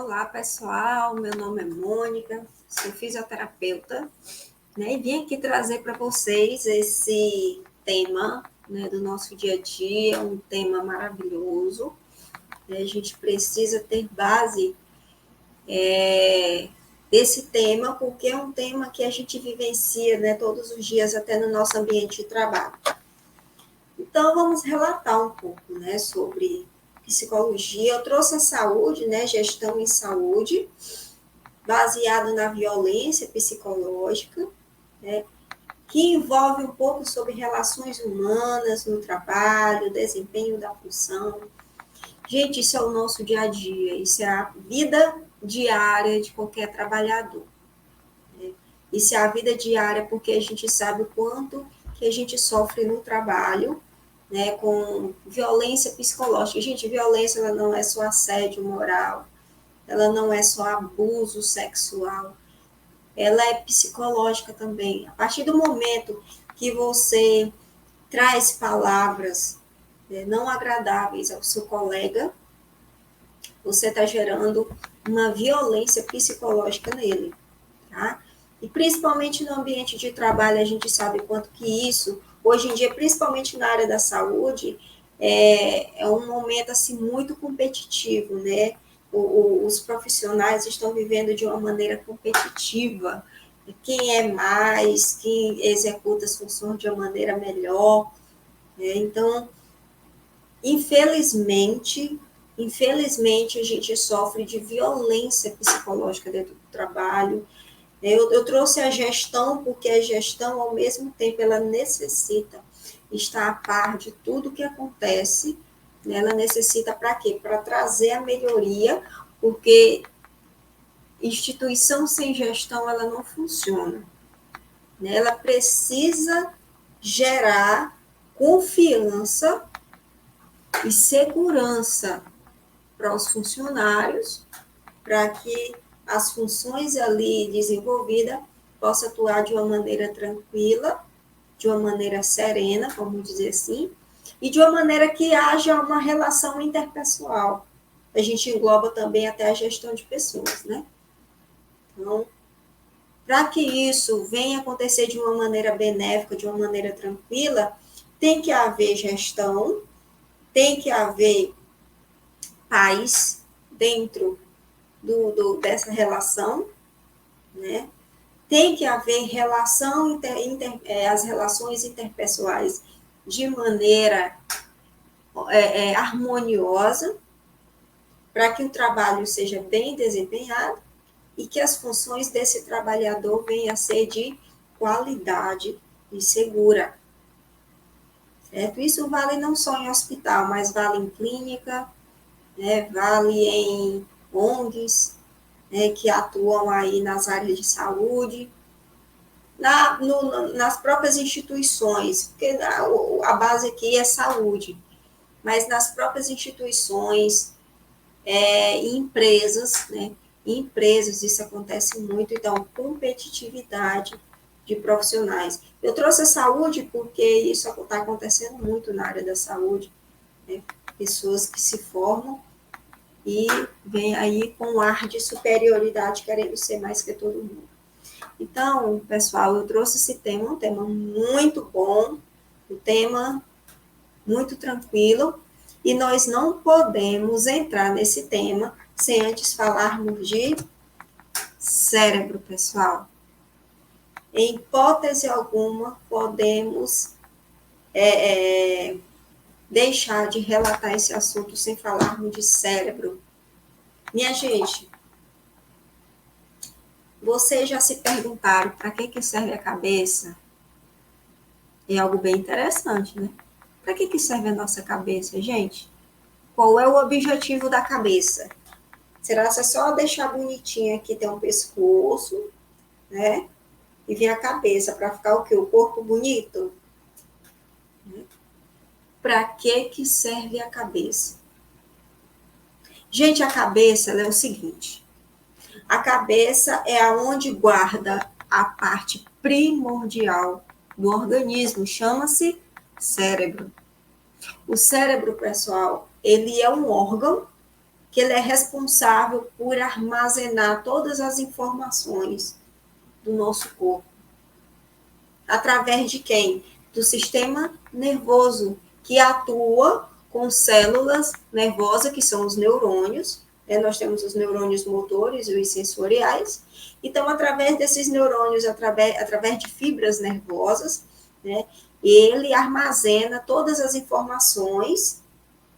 Olá, pessoal. Meu nome é Mônica, sou fisioterapeuta, né? E vim aqui trazer para vocês esse tema, né, do nosso dia a dia, um tema maravilhoso, né? A gente precisa ter base desse tema, porque é um tema que a gente vivencia, né, todos os dias, até no nosso ambiente de trabalho. Então, vamos relatar um pouco, né, sobre psicologia. Eu trouxe a saúde, né, gestão em saúde, baseado na violência psicológica, né, que envolve um pouco sobre relações humanas no trabalho, desempenho da função. Gente, isso é o nosso dia a dia, isso é a vida diária de qualquer trabalhador. Né? Isso é a vida diária porque a gente sabe o quanto que a gente sofre no trabalho, né, com violência psicológica. Gente, violência ela não é só assédio moral, ela não é só abuso sexual, ela é psicológica também. A partir do momento que você traz palavras, né, não agradáveis ao seu colega, você está gerando uma violência psicológica nele, tá? E principalmente no ambiente de trabalho, a gente sabe quanto que isso, hoje em dia, principalmente na área da saúde, é um momento assim muito competitivo, né? Os profissionais estão vivendo de uma maneira competitiva. Quem é mais, quem executa as funções de uma maneira melhor, né? Então, infelizmente, a gente sofre de violência psicológica dentro do trabalho. Eu trouxe a gestão, porque a gestão, ao mesmo tempo, ela necessita estar a par de tudo que acontece, né? Ela necessita para quê? Para trazer a melhoria, porque instituição sem gestão, ela não funciona. Né? Ela precisa gerar confiança e segurança para os funcionários, para que as funções ali desenvolvidas possam atuar de uma maneira tranquila, de uma maneira serena, vamos dizer assim, e de uma maneira que haja uma relação interpessoal. A gente engloba também até a gestão de pessoas, né? Então, para que isso venha acontecer de uma maneira benéfica, de uma maneira tranquila, tem que haver gestão, tem que haver paz dentro dessa relação, né? Tem que haver relação as relações interpessoais de maneira harmoniosa, para que o trabalho seja bem desempenhado e que as funções desse trabalhador venham a ser de qualidade e segura. Certo? Isso vale não só em hospital, mas vale em clínica, né? Vale em ONGs, né, que atuam aí nas áreas de saúde, nas próprias instituições, porque a base aqui é saúde, mas nas próprias instituições, empresas, né? Em empresas isso acontece muito, então, competitividade de profissionais. Eu trouxe a saúde porque isso está acontecendo muito na área da saúde, né? Pessoas que se formam e vêm aí com um ar de superioridade, querendo ser mais que todo mundo. Então, pessoal, eu trouxe esse tema, um tema muito bom, um tema muito tranquilo, e nós não podemos entrar nesse tema sem antes falarmos de cérebro, pessoal. Em hipótese alguma, podemos deixar de relatar esse assunto sem falarmos de cérebro. Minha gente, vocês já se perguntaram para que serve a cabeça? É algo bem interessante, né? Para que serve a nossa cabeça, gente? Qual é o objetivo da cabeça? Será que é só deixar bonitinho aqui, ter um pescoço, né? E vir a cabeça para ficar o quê? O corpo bonito? Para que serve a cabeça? Gente, a cabeça ela é o seguinte. A cabeça é aonde guarda a parte primordial do organismo, chama-se cérebro. O cérebro, pessoal, ele é um órgão, que ele é responsável por armazenar todas as informações do nosso corpo. Através de quem? Do sistema nervoso, que atua com células nervosas, que são os neurônios, né? Nós temos os neurônios motores e os sensoriais. Então, através desses neurônios, através de fibras nervosas, né, ele armazena todas as informações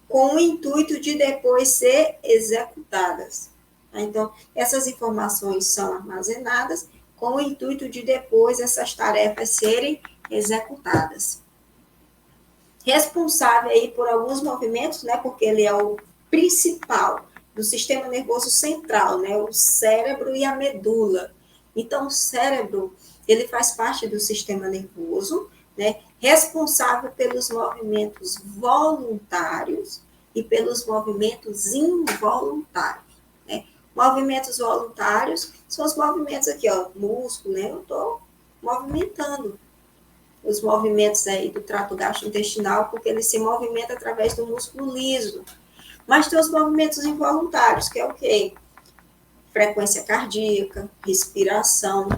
com o intuito de depois ser executadas. Então, essas informações são armazenadas com o intuito de depois essas tarefas serem executadas. Responsável aí por alguns movimentos, né, porque ele é o principal do sistema nervoso central, né, o cérebro e a medula. Então, o cérebro, ele faz parte do sistema nervoso, né, responsável pelos movimentos voluntários e pelos movimentos involuntários, né? Movimentos voluntários são os movimentos aqui, ó, músculo, né? Eu estou movimentando os movimentos aí do trato gastrointestinal, porque ele se movimenta através do músculo liso. Mas tem os movimentos involuntários, que é o quê? Frequência cardíaca, respiração,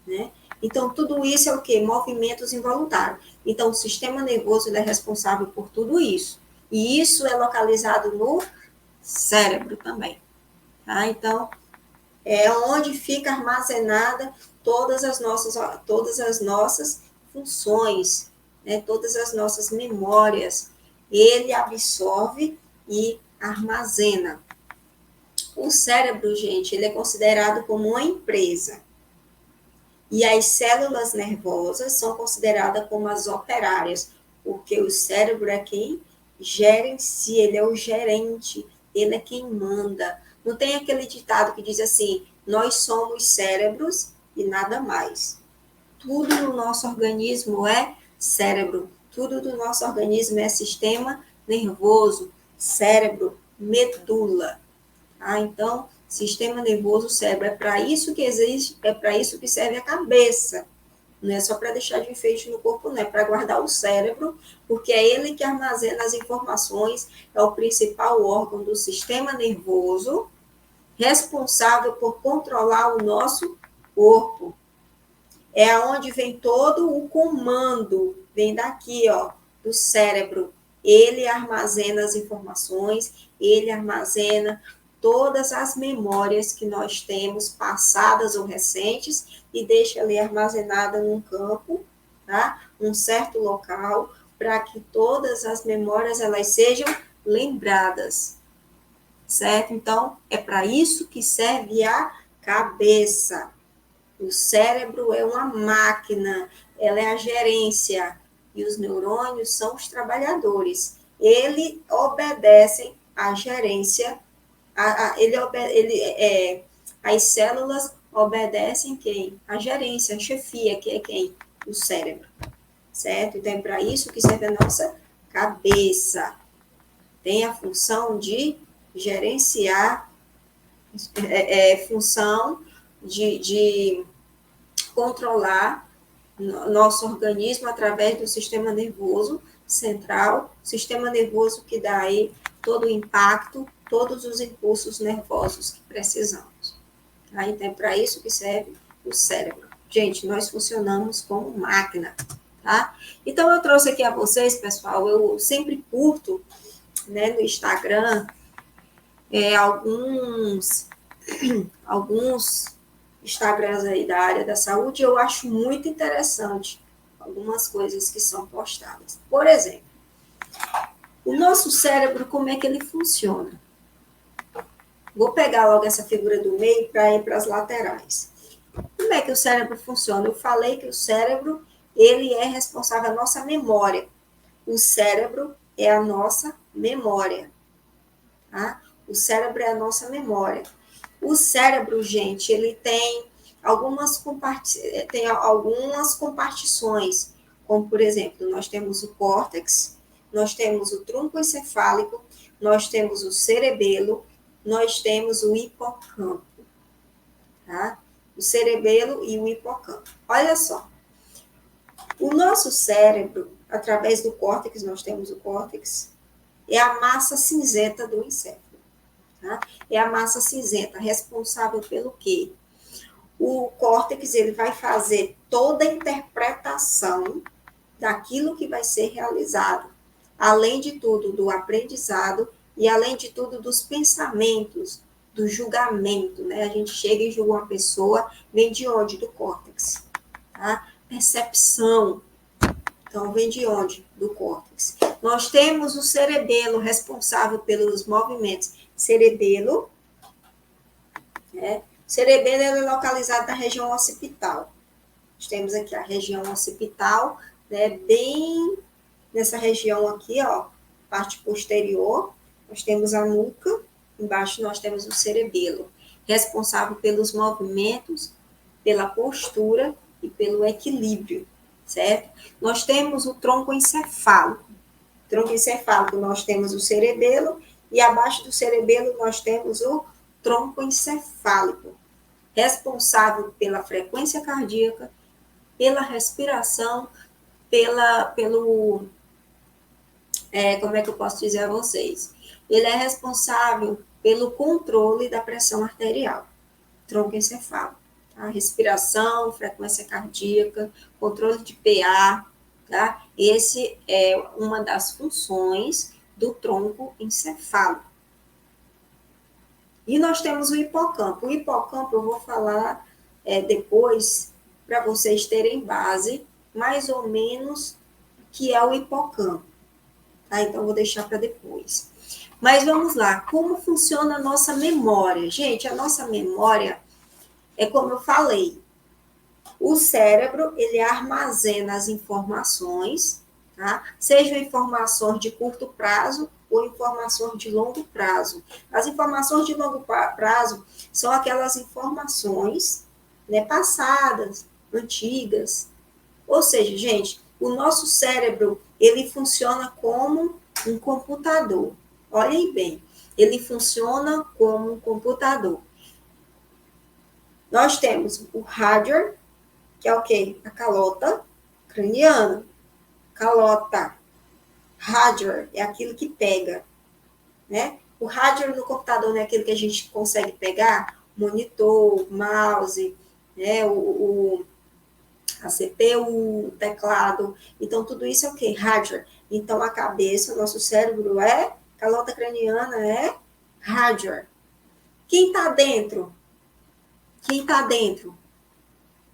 né? Então, tudo isso é o quê? Movimentos involuntários. Então, o sistema nervoso ele é responsável por tudo isso. E isso é localizado no cérebro também. Tá? Então, é onde fica armazenada todas as nossas funções, né? Todas as nossas memórias. Ele absorve e armazena. O cérebro, gente, ele é considerado como uma empresa. E as células nervosas são consideradas como as operárias, porque o cérebro é quem gerencia, ele é o gerente, ele é quem manda. Não tem aquele ditado que diz assim, nós somos cérebros e nada mais. Tudo no nosso organismo é cérebro, tudo do nosso organismo é sistema nervoso, cérebro, medula. Ah, então, sistema nervoso, cérebro, é para isso que existe, é para isso que serve a cabeça. Não é só para deixar de enfeite no corpo, não é para guardar o cérebro, porque é ele que armazena as informações, é o principal órgão do sistema nervoso, responsável por controlar o nosso corpo. É aonde vem todo o comando, vem daqui, ó, do cérebro. Ele armazena as informações, ele armazena todas as memórias que nós temos, passadas ou recentes, e deixa ali armazenada num campo, tá? Num certo local, para que todas as memórias elas sejam lembradas, certo? Então, é para isso que serve a cabeça. O cérebro é uma máquina, ela é a gerência, e os neurônios são os trabalhadores. Eles obedecem à gerência, as células obedecem quem? A gerência, a chefia, que é quem? O cérebro, certo? Então, é para isso que serve a nossa cabeça. Tem a função de gerenciar, função de controlar nosso organismo através do sistema nervoso central, sistema nervoso que dá aí todo o impacto, todos os impulsos nervosos que precisamos. Tá? Então, é para isso que serve o cérebro. Gente, nós funcionamos como máquina, tá? Então, eu trouxe aqui a vocês, pessoal, eu sempre curto, né, no Instagram, alguns Instagrams aí da área da saúde, eu acho muito interessante algumas coisas que são postadas. Por exemplo, o nosso cérebro, como é que ele funciona? Vou pegar logo essa figura do meio para ir para as laterais. Como é que o cérebro funciona? Eu falei que o cérebro, ele é responsável pela nossa memória. O cérebro é a nossa memória. Tá? O cérebro é a nossa memória. O cérebro, gente, ele tem algumas compartições, como, por exemplo, nós temos o córtex, nós temos o tronco encefálico, nós temos o cerebelo, nós temos o hipocampo, tá? O cerebelo e o hipocampo. Olha só, o nosso cérebro, através do córtex, nós temos o córtex, é a massa cinzenta do encéfalo. tá? É a massa cinzenta, responsável pelo quê? O córtex, ele vai fazer toda a interpretação daquilo que vai ser realizado, além de tudo do aprendizado e além de tudo dos pensamentos, do julgamento, né? A gente chega e julga uma pessoa, vem de onde? Do córtex, tá? Percepção, então vem de onde? Do córtex. Nós temos o cerebelo responsável pelos movimentos. Cerebelo, né? Cerebelo é localizado na região occipital. Nós temos aqui a região occipital, né, bem nessa região aqui, ó, parte posterior, nós temos a nuca, embaixo nós temos o cerebelo, responsável pelos movimentos, pela postura e pelo equilíbrio, certo? Nós temos o tronco encefálico. Tronco encefálico, nós temos o cerebelo e abaixo do cerebelo nós temos o tronco encefálico, responsável pela frequência cardíaca, pela respiração, pelo como é que eu posso dizer a vocês? Ele é responsável pelo controle da pressão arterial, tronco encefálico, tá? Respiração, frequência cardíaca, controle de PA, tá? Esse é uma das funções do tronco encefálico. E nós temos o hipocampo. O hipocampo eu vou falar depois, para vocês terem base, mais ou menos, que é o hipocampo. Tá? Então, vou deixar para depois. Mas vamos lá, como funciona a nossa memória? Gente, a nossa memória é como eu falei, o cérebro, ele armazena as informações, tá? Sejam informações de curto prazo ou informações de longo prazo. As informações de longo prazo são aquelas informações, né, passadas, antigas. Ou seja, gente, o nosso cérebro, ele funciona como um computador. Olhem bem, ele funciona como um computador. Nós temos o hardware, que é o quê? A calota craniana. Calota. Hardware é aquilo que pega, né? O hardware no computador não é aquilo que a gente consegue pegar, monitor, mouse, né? A CPU, o teclado. Então, tudo isso é o quê? Hardware. Então, a cabeça, o nosso cérebro calota craniana é hardware. Quem está dentro? Quem está dentro?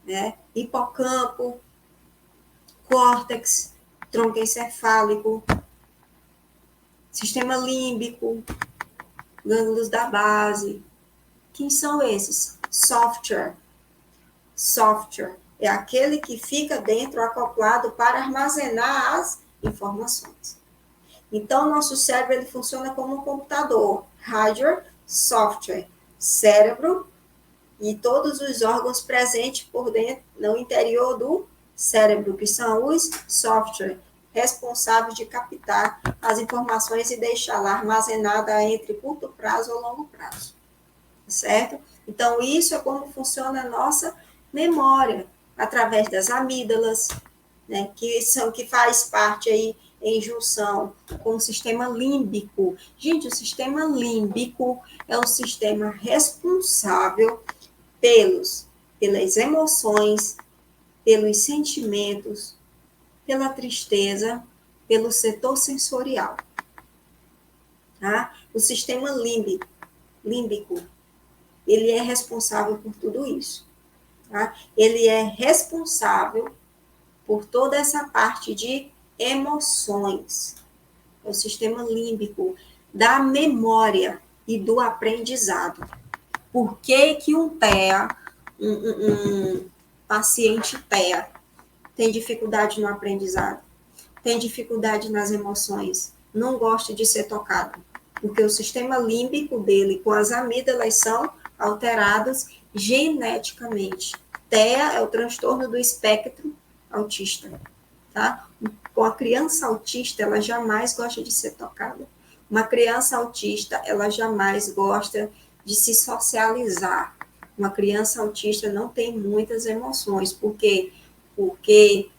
Né? Hipocampo, córtex, tronco encefálico, sistema límbico, gânglios da base. Quem são esses? Software. Software é aquele que fica dentro, acoplado para armazenar as informações. Então, nosso cérebro ele funciona como um computador. Hardware, software, cérebro e todos os órgãos presentes por dentro, no interior do cérebro, que são os software, responsáveis de captar as informações e deixá-la armazenada entre curto prazo ou longo prazo. Certo? Então, isso é como funciona a nossa memória, através das amígdalas, né, que faz parte aí em junção com o sistema límbico. Gente, o sistema límbico é o sistema responsável pelas emoções, pelos sentimentos, pela tristeza, pelo setor sensorial. Tá? O sistema límbico, ele é responsável por tudo isso. Tá? Ele é responsável por toda essa parte de emoções. É o sistema límbico da memória e do aprendizado. Por que que um TEA, um paciente TEA, tem dificuldade no aprendizado? Tem dificuldade nas emoções? Não gosta de ser tocado? Porque o sistema límbico dele com as amígdalas são alterados geneticamente. TEA é o transtorno do espectro autista, tá? Com a criança autista, ela jamais gosta de ser tocada. Uma criança autista, ela jamais gosta de se socializar. Uma criança autista não tem muitas emoções. Por quê? Porque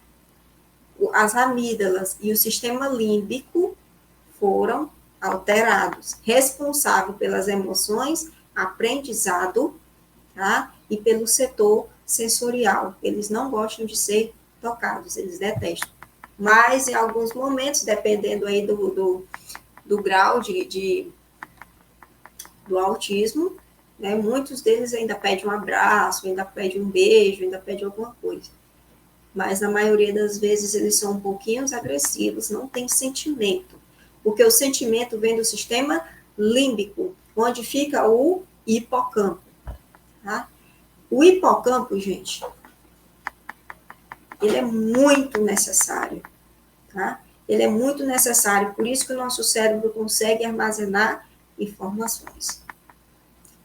as amígdalas e o sistema límbico foram alterados, responsável pelas emoções, aprendizado, tá? E pelo setor sensorial. Eles não gostam de ser tocados, eles detestam. Mas, em alguns momentos, dependendo aí do grau do autismo, né, muitos deles ainda pedem um abraço, ainda pedem um beijo, ainda pedem alguma coisa. Mas, na maioria das vezes, eles são um pouquinho agressivos, não tem sentimento. Porque o sentimento vem do sistema límbico, onde fica o hipocampo. Tá? O hipocampo, gente, ele é muito necessário, tá? Ele é muito necessário, por isso que o nosso cérebro consegue armazenar informações.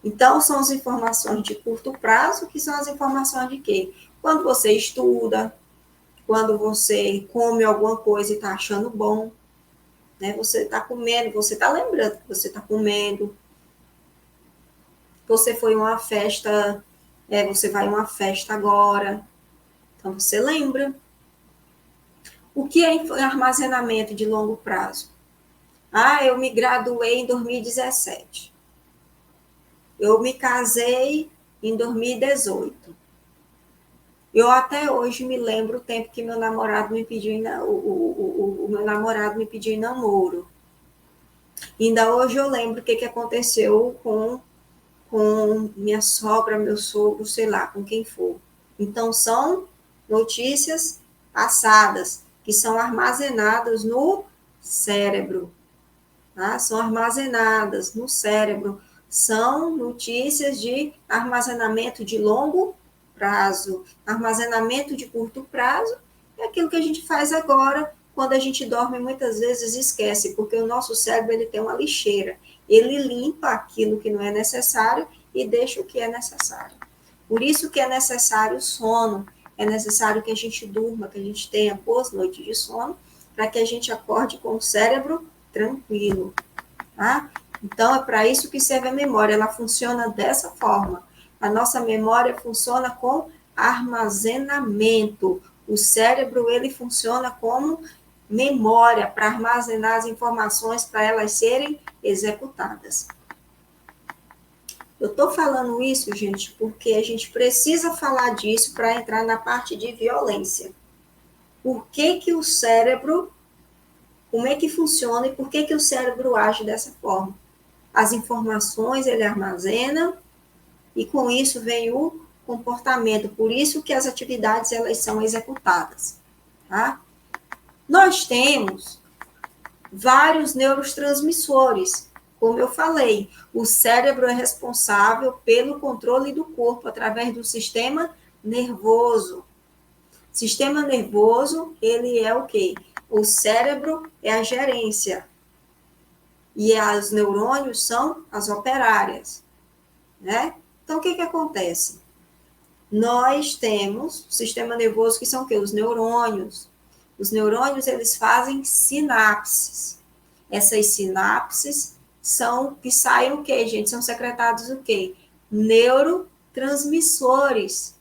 Então, são as informações de curto prazo, que são as informações de quê? Quando você estuda, quando você come alguma coisa e está achando bom, né? Você está comendo, você está lembrando que você está comendo. Você foi a uma festa, você vai a uma festa agora, então você lembra. O que é armazenamento de longo prazo? Ah, eu me graduei em 2017. Eu me casei em 2018. Eu até hoje me lembro o tempo que meu namorado me pediu, o meu namorado me pediu em namoro. Ainda hoje eu lembro o que aconteceu com minha sogra, meu sogro, sei lá, com quem for. Então, são notícias passadas que são armazenadas no cérebro. Tá? São armazenadas no cérebro. São notícias de armazenamento de longo prazo. Armazenamento de curto prazo é aquilo que a gente faz agora, quando a gente dorme, muitas vezes esquece, porque o nosso cérebro ele tem uma lixeira. Ele limpa aquilo que não é necessário e deixa o que é necessário. Por isso que é necessário o sono, é necessário que a gente durma, que a gente tenha boas noites de sono, para que a gente acorde com o cérebro tranquilo, tá? Então, é para isso que serve a memória, ela funciona dessa forma. A nossa memória funciona com armazenamento. O cérebro, ele funciona como memória, para armazenar as informações, para elas serem executadas. Eu estou falando isso, gente, porque a gente precisa falar disso para entrar na parte de violência. Por que que o cérebro, como é que funciona e por que que o cérebro age dessa forma? As informações ele armazena e com isso vem o comportamento. Por isso que as atividades elas são executadas, tá? Nós temos vários neurotransmissores. Como eu falei, o cérebro é responsável pelo controle do corpo através do sistema nervoso. Sistema nervoso, ele é o quê? O cérebro é a gerência. E os neurônios são as operárias, né? Então, o que acontece? Nós temos o sistema nervoso, que são o quê? Os neurônios. Os neurônios, eles fazem sinapses. Essas sinapses são, que saem o quê, gente? São secretados o quê? Neurotransmissores.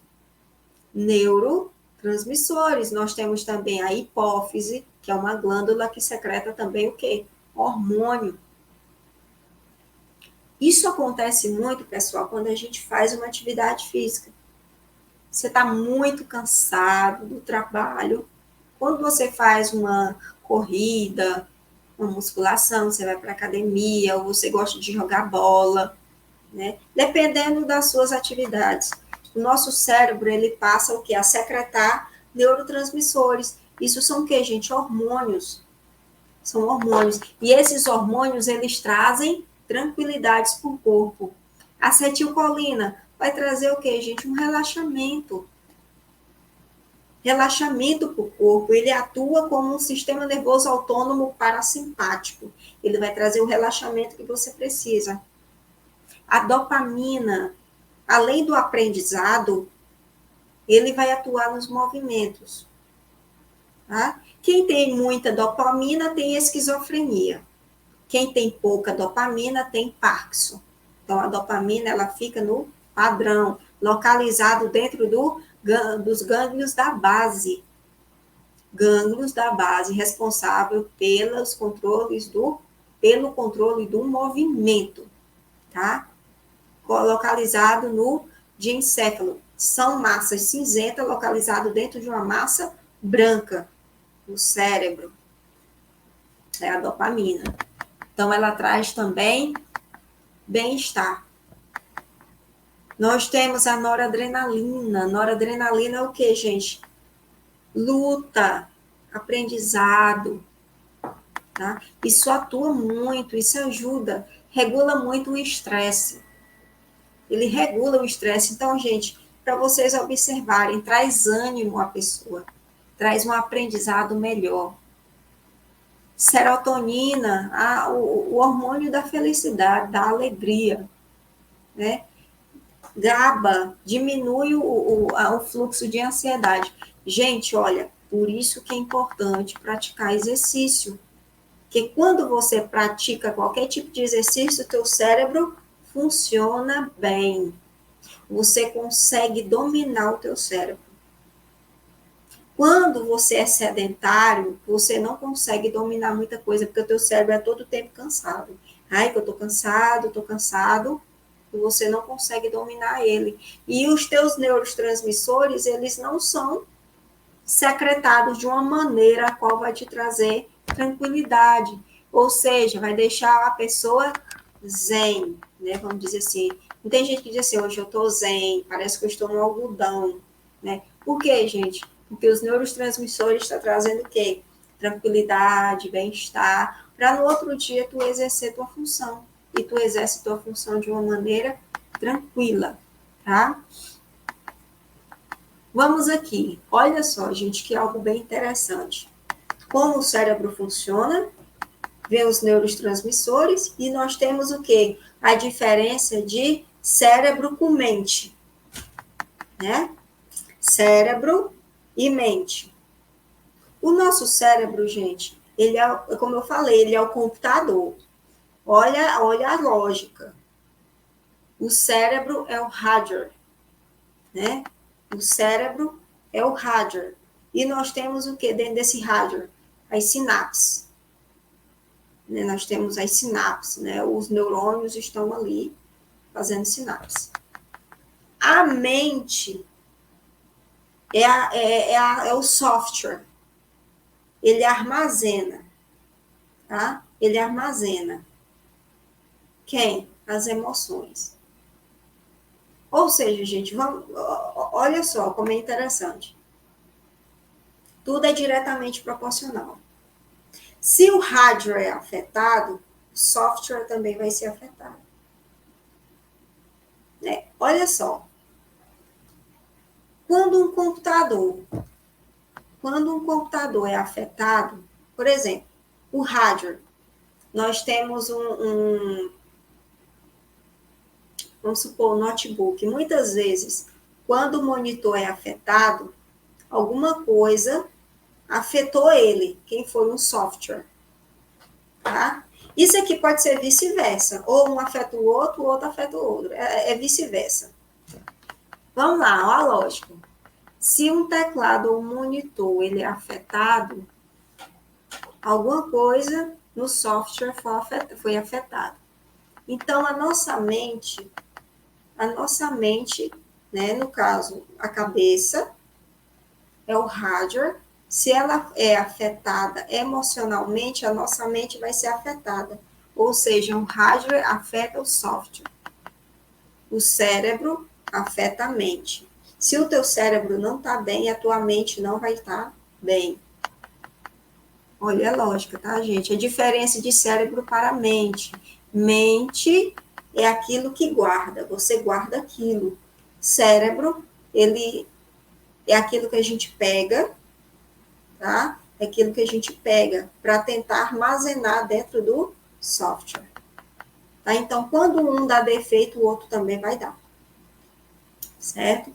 Neurotransmissores. Nós temos também a hipófise, que é uma glândula que secreta também o quê? Hormônio. Isso acontece muito, pessoal, quando a gente faz uma atividade física. Você está muito cansado do trabalho. Quando você faz uma corrida, uma musculação, você vai para a academia, ou você gosta de jogar bola, né? Dependendo das suas atividades. O nosso cérebro, ele passa o quê? A secretar neurotransmissores. Isso são o quê, gente? Hormônios. São hormônios. E esses hormônios, eles trazem tranquilidades para o corpo. A acetilcolina vai trazer o quê, gente? Um relaxamento. Relaxamento para o corpo. Ele atua como um sistema nervoso autônomo parasimpático. Ele vai trazer o relaxamento que você precisa. A dopamina, além do aprendizado, ele vai atuar nos movimentos. Tá? Quem tem muita dopamina tem esquizofrenia. Quem tem pouca dopamina tem Parkinson. Então, a dopamina ela fica no padrão, localizado dentro dos gânglios da base. Gânglios da base, responsável pelos controles do pelo controle do movimento, tá? Localizado no diencéfalo. São massas cinzentas localizadas dentro de uma massa branca, no cérebro. É a dopamina. Então, ela traz também bem-estar. Nós temos a noradrenalina. Noradrenalina é o que, gente? Luta, aprendizado, tá? Isso atua muito, isso ajuda, regula muito o estresse. Ele regula o estresse. Então, gente, para vocês observarem, traz ânimo à pessoa, traz um aprendizado melhor. Serotonina, o hormônio da felicidade, da alegria, né? GABA, diminui o fluxo de ansiedade. Gente, olha, por isso que é importante praticar exercício. Porque quando você pratica qualquer tipo de exercício, o teu cérebro funciona bem. Você consegue dominar o teu cérebro. Quando você é sedentário, você não consegue dominar muita coisa, porque o teu cérebro é todo o tempo cansado. Ai, que eu tô cansado, e você não consegue dominar ele. E os teus neurotransmissores, eles não são secretados de uma maneira a qual vai te trazer tranquilidade. Ou seja, vai deixar a pessoa zen, né? Vamos dizer assim. Não tem gente que diz assim, hoje eu tô zen, parece que eu estou no algodão, né? Por quê, gente? Porque os neurotransmissores estão trazendo o quê? Tranquilidade, bem-estar, para no outro dia tu exercer tua função. E tu exerce tua função de uma maneira tranquila, tá? Vamos aqui. Olha só, gente, que é algo bem interessante. Como o cérebro funciona, vê os neurotransmissores e nós temos o quê? A diferença de cérebro com mente, né? Cérebro e mente. O nosso cérebro, gente, ele é, como eu falei, ele é o computador. Olha a lógica. O cérebro é o hardware, né? O cérebro é o hardware. E nós temos o que dentro desse hardware? As sinapses. Né? Nós temos as sinapses, né? Os neurônios estão ali fazendo sinapse. A mente é o software. Ele armazena, tá? Ele armazena. Quem? As emoções. Ou seja, gente, olha só como é interessante. Tudo é diretamente proporcional. Se o hardware é afetado, o software também vai ser afetado. Né? Olha só. Quando um computador é afetado, por exemplo, o hardware, nós temos vamos supor, um notebook. Muitas vezes, quando o monitor é afetado, alguma coisa afetou ele, quem foi um software, tá? Isso aqui pode ser vice-versa, ou um afeta o outro afeta o outro, é vice-versa. Vamos lá, ó, a lógica. Se um teclado ou um monitor ele é afetado, alguma coisa no software foi afetada. Então, a nossa mente, né, no caso, a cabeça, é o hardware. Se ela é afetada emocionalmente, a nossa mente vai ser afetada. Ou seja, o hardware afeta o software. O cérebro afeta a mente. Se o teu cérebro não está bem, a tua mente não vai estar bem. Olha a lógica, tá, gente? A diferença de cérebro para mente. Mente é aquilo que guarda, você guarda aquilo. Cérebro, ele é aquilo que a gente pega, tá? É aquilo que a gente pega para tentar armazenar dentro do software. Tá? Então, quando um dá defeito, o outro também vai dar. Certo?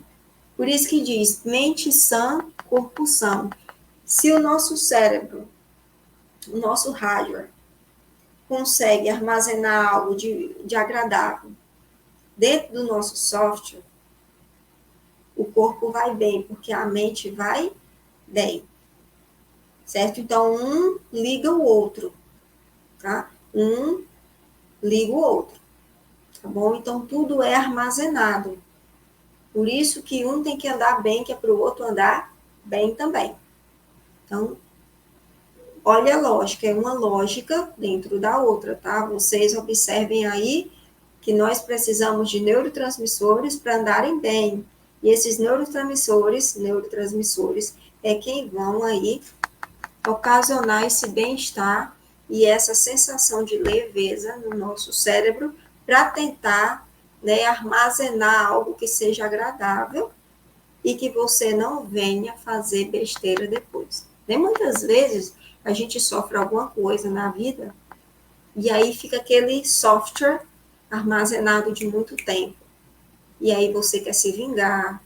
Por isso que diz, mente sã, corpo são. Se o nosso cérebro, o nosso hardware, consegue armazenar algo de agradável dentro do nosso software, o corpo vai bem, porque a mente vai bem. Certo? Então, um liga o outro, tá? um liga o outro, tá bom? Então, tudo é armazenado. Por isso que um tem que andar bem, que é para o outro andar bem também. Então, olha a lógica, é uma lógica dentro da outra, tá? Vocês observem aí que nós precisamos de neurotransmissores para andarem bem. E esses neurotransmissores é quem vão aí ocasionar esse bem-estar e essa sensação de leveza no nosso cérebro para tentar, né, armazenar algo que seja agradável e que você não venha fazer besteira depois. E muitas vezes a gente sofre alguma coisa na vida e aí fica aquele software armazenado de muito tempo. E aí você quer se vingar,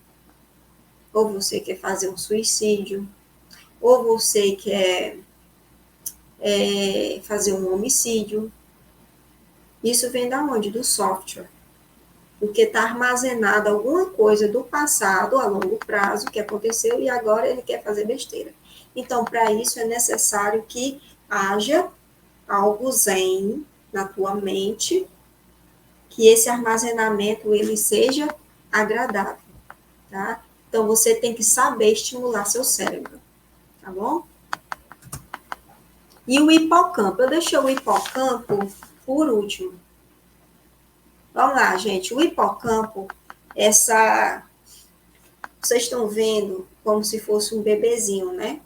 ou você quer fazer um suicídio, ou você quer fazer um homicídio. Isso vem da onde? Do software. Porque está armazenada alguma coisa do passado a longo prazo que aconteceu e agora ele quer fazer besteira. Então, para isso é necessário que haja algo zen na tua mente, que esse armazenamento ele seja agradável, tá? Então, você tem que saber estimular seu cérebro, tá bom? E o hipocampo, eu deixei o hipocampo por último. Vamos lá, gente. O hipocampo, vocês estão vendo como se fosse um bebezinho, né?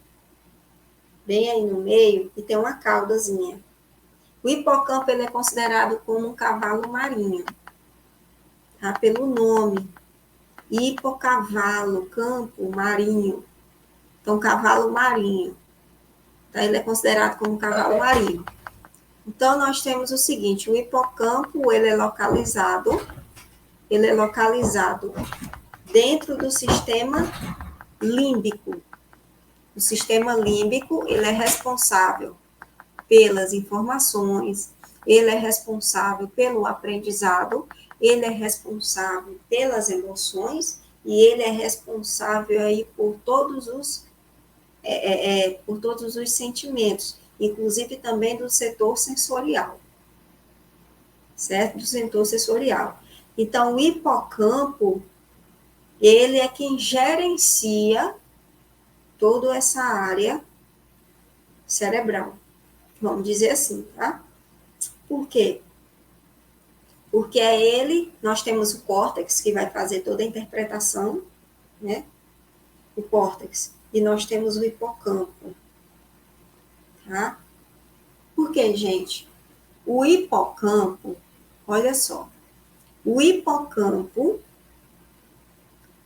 Bem aí no meio e tem uma caudazinha. O hipocampo ele é considerado como um cavalo marinho, tá? Pelo nome. Hipocavalo, campo, marinho. Então, cavalo marinho. Tá? Ele é considerado como um cavalo marinho. Então, nós temos o seguinte, o hipocampo, ele é localizado dentro do sistema límbico. O sistema límbico, ele é responsável pelas informações, ele é responsável pelo aprendizado, ele é responsável pelas emoções e ele é responsável aí por todos os sentimentos, inclusive também do setor sensorial, certo? Do setor sensorial. Então, o hipocampo, ele é quem gerencia toda essa área cerebral, vamos dizer assim, tá? Por quê? Porque nós temos o córtex, que vai fazer toda a interpretação, né? O córtex. E nós temos o hipocampo, tá? Por quê, gente? O hipocampo, olha só, o hipocampo,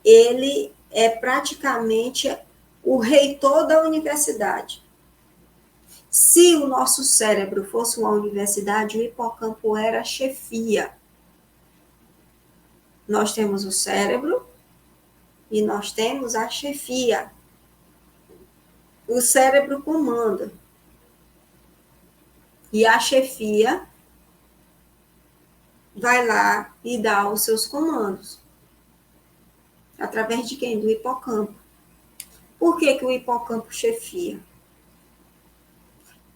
ele é praticamente o reitor da universidade. Se o nosso cérebro fosse uma universidade, o hipocampo era a chefia. Nós temos o cérebro e nós temos a chefia. O cérebro comanda. E a chefia vai lá e dá os seus comandos. Através de quem? Do hipocampo. Por que o hipocampo chefia?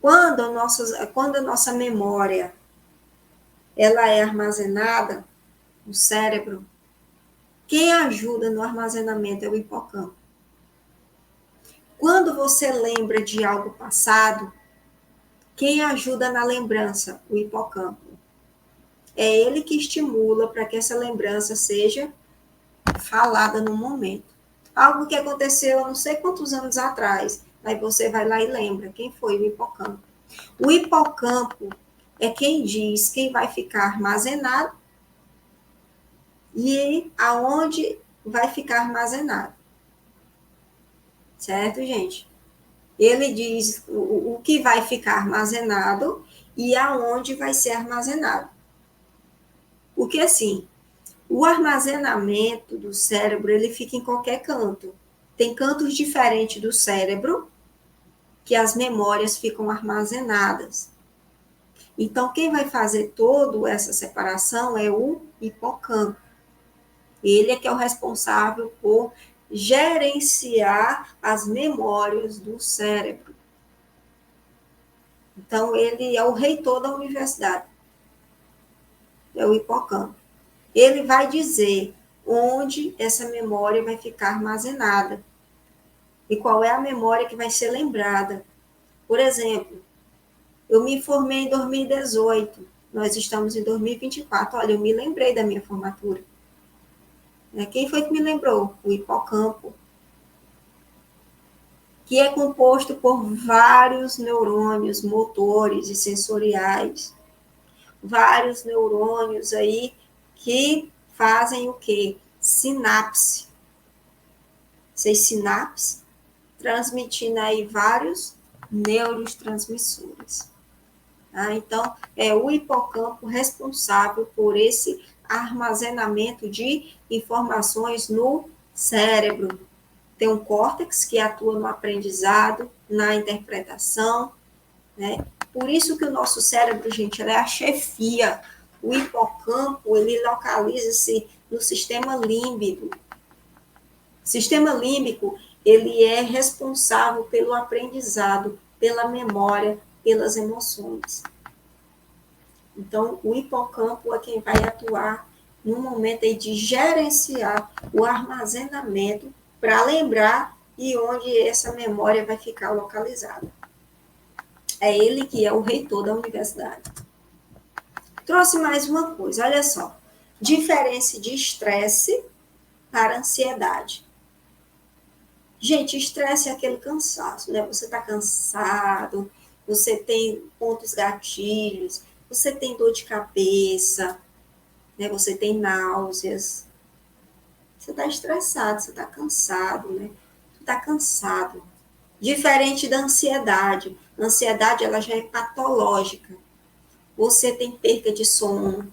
Quando a nossa memória ela é armazenada no cérebro, quem ajuda no armazenamento é o hipocampo. Quando você lembra de algo passado, quem ajuda na lembrança? O hipocampo. É ele que estimula para que essa lembrança seja falada no momento. Algo que aconteceu há não sei quantos anos atrás, aí você vai lá e lembra quem foi o hipocampo. O hipocampo é quem diz quem vai ficar armazenado e aonde vai ficar armazenado. Certo, gente? Ele diz o que vai ficar armazenado e aonde vai ser armazenado. Porque assim, o armazenamento do cérebro, ele fica em qualquer canto. Tem cantos diferentes do cérebro que as memórias ficam armazenadas. Então, quem vai fazer toda essa separação é o hipocampo. Ele é que é o responsável por gerenciar as memórias do cérebro. Então, ele é o reitor da universidade, é o hipocampo. Ele vai dizer onde essa memória vai ficar armazenada e qual é a memória que vai ser lembrada. Por exemplo, eu me formei em 2018, nós estamos em 2024. Olha, eu me lembrei da minha formatura. Quem foi que me lembrou? O hipocampo, que é composto por vários neurônios motores e sensoriais, vários neurônios aí que fazem o quê? Sinapse. Seis sinapses, transmitindo aí vários neurotransmissores. Então, é o hipocampo responsável por esse armazenamento de informações no cérebro. Tem um córtex que atua no aprendizado, na interpretação, né? Por isso que o nosso cérebro, gente, é a chefia. O hipocampo, ele localiza-se no sistema límbico. O sistema límbico, ele é responsável pelo aprendizado, pela memória, pelas emoções. Então, o hipocampo é quem vai atuar no momento aí de gerenciar o armazenamento para lembrar e onde essa memória vai ficar localizada. É ele que é o reitor da universidade. Trouxe mais uma coisa, olha só. Diferença de estresse para ansiedade. Gente, estresse é aquele cansaço, né? Você está cansado, você tem pontos gatilhos, você tem dor de cabeça, né? Você tem náuseas. Você está estressado, você está cansado, né? Você está cansado. Diferente da ansiedade. A ansiedade, ela já é patológica. Você tem perda de sono,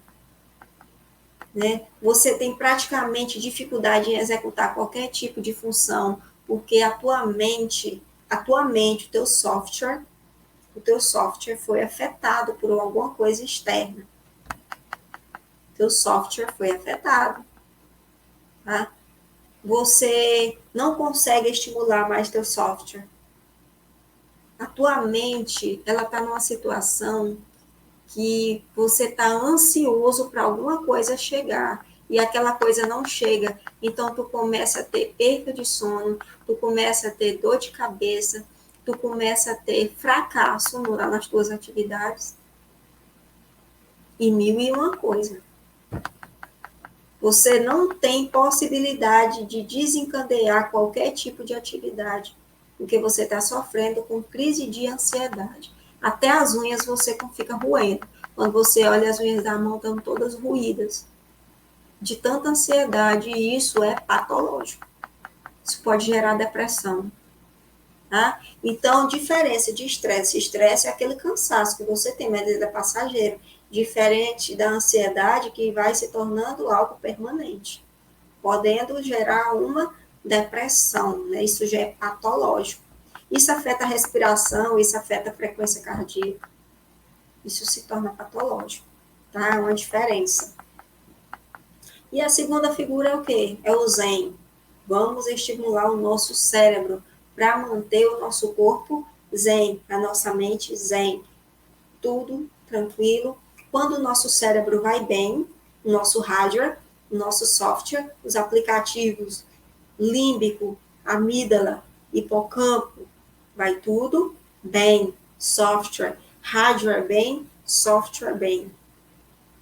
né? Você tem praticamente dificuldade em executar qualquer tipo de função, porque a tua mente, o teu software foi afetado por alguma coisa externa. O teu software foi afetado, tá? Você não consegue estimular mais teu software. A tua mente, ela está numa situação que você está ansioso para alguma coisa chegar e aquela coisa não chega, então tu começa a ter perda de sono, tu começa a ter dor de cabeça, tu começa a ter fracasso nas tuas atividades e mil e uma coisa. Você não tem possibilidade de desencadear qualquer tipo de atividade, porque você está sofrendo com crise de ansiedade. Até as unhas você fica roendo. Quando você olha, as unhas da mão estão todas roídas. De tanta ansiedade, e isso é patológico. Isso pode gerar depressão. Tá? Então, diferença de estresse. Estresse é aquele cansaço que você tem, mas ele é passageiro. Diferente da ansiedade, que vai se tornando algo permanente, podendo gerar uma depressão, né? Isso já é patológico. Isso afeta a respiração, isso afeta a frequência cardíaca. Isso se torna patológico, tá? É uma diferença. E a segunda figura é o quê? É o Zen. Vamos estimular o nosso cérebro para manter o nosso corpo zen, a nossa mente zen. Tudo tranquilo. Quando o nosso cérebro vai bem, o nosso hardware, o nosso software, os aplicativos límbico, amígdala, hipocampo, vai tudo bem. Software, hardware bem, software bem.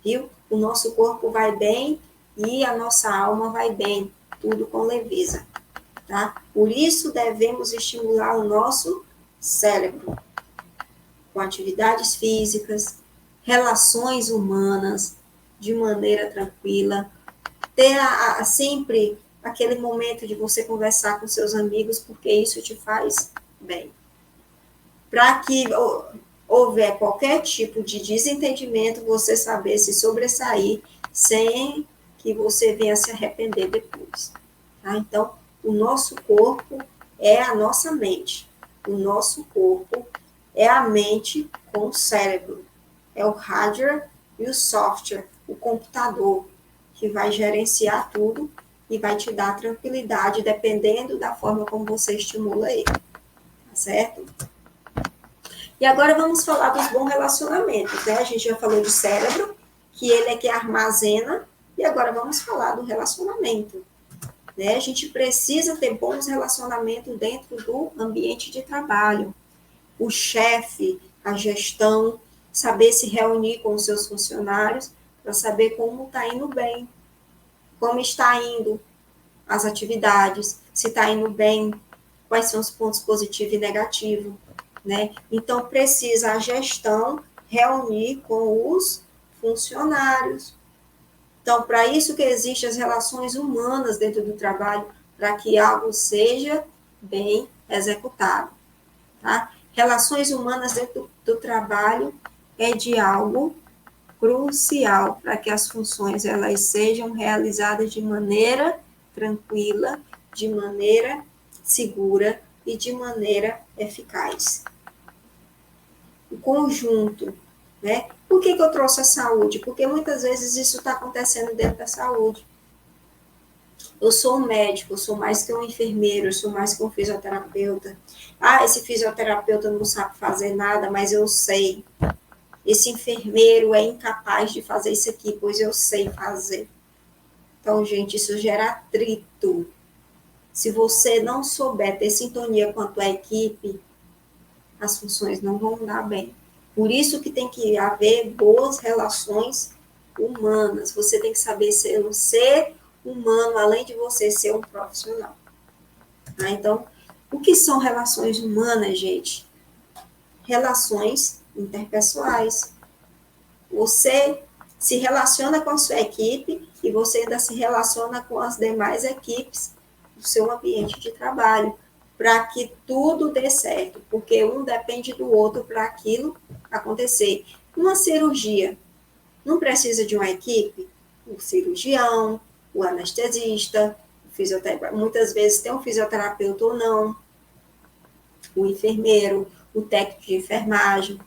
Viu? O nosso corpo vai bem e a nossa alma vai bem. Tudo com leveza. Tá? Por isso, devemos estimular o nosso cérebro com atividades físicas, relações humanas, de maneira tranquila, ter sempre aquele momento de você conversar com seus amigos, porque isso te faz bem. Para que houver qualquer tipo de desentendimento, você saber se sobressair sem que você venha se arrepender depois. Tá? Então, o nosso corpo é a nossa mente. O nosso corpo é a mente com o cérebro. É o hardware e o software, o computador, que vai gerenciar tudo e vai te dar tranquilidade, dependendo da forma como você estimula ele. Tá certo? E agora vamos falar dos bons relacionamentos, né? A gente já falou de cérebro, que ele é que armazena, e agora vamos falar do relacionamento. Né? A gente precisa ter bons relacionamentos dentro do ambiente de trabalho. O chefe, a gestão, saber se reunir com os seus funcionários para saber como está indo bem, como está indo as atividades, se está indo bem, quais são os pontos positivos e negativos, né? Então, precisa a gestão reunir com os funcionários. Então, para isso que existem as relações humanas dentro do trabalho, para que algo seja bem executado, tá? Relações humanas dentro do trabalho é de algo crucial para que as funções elas sejam realizadas de maneira tranquila, de maneira segura e de maneira eficaz. O conjunto, né? Por que eu trouxe a saúde? Porque muitas vezes isso está acontecendo dentro da saúde. Eu sou um médico, eu sou mais que um enfermeiro, eu sou mais que um fisioterapeuta. Ah, esse fisioterapeuta não sabe fazer nada, mas eu sei. Esse enfermeiro é incapaz de fazer isso aqui, pois eu sei fazer. Então, gente, isso gera atrito. Se você não souber ter sintonia quanto à equipe, as funções não vão dar bem. Por isso que tem que haver boas relações humanas. Você tem que saber ser um ser humano, além de você ser um profissional. Tá? Então, o que são relações humanas, gente? Relações interpessoais. Você se relaciona com a sua equipe e você ainda se relaciona com as demais equipes do seu ambiente de trabalho, para que tudo dê certo, porque um depende do outro para aquilo acontecer. Uma cirurgia não precisa de uma equipe? O cirurgião, o anestesista, o fisioterapeuta, muitas vezes tem um fisioterapeuta ou não, o enfermeiro, o técnico de enfermagem.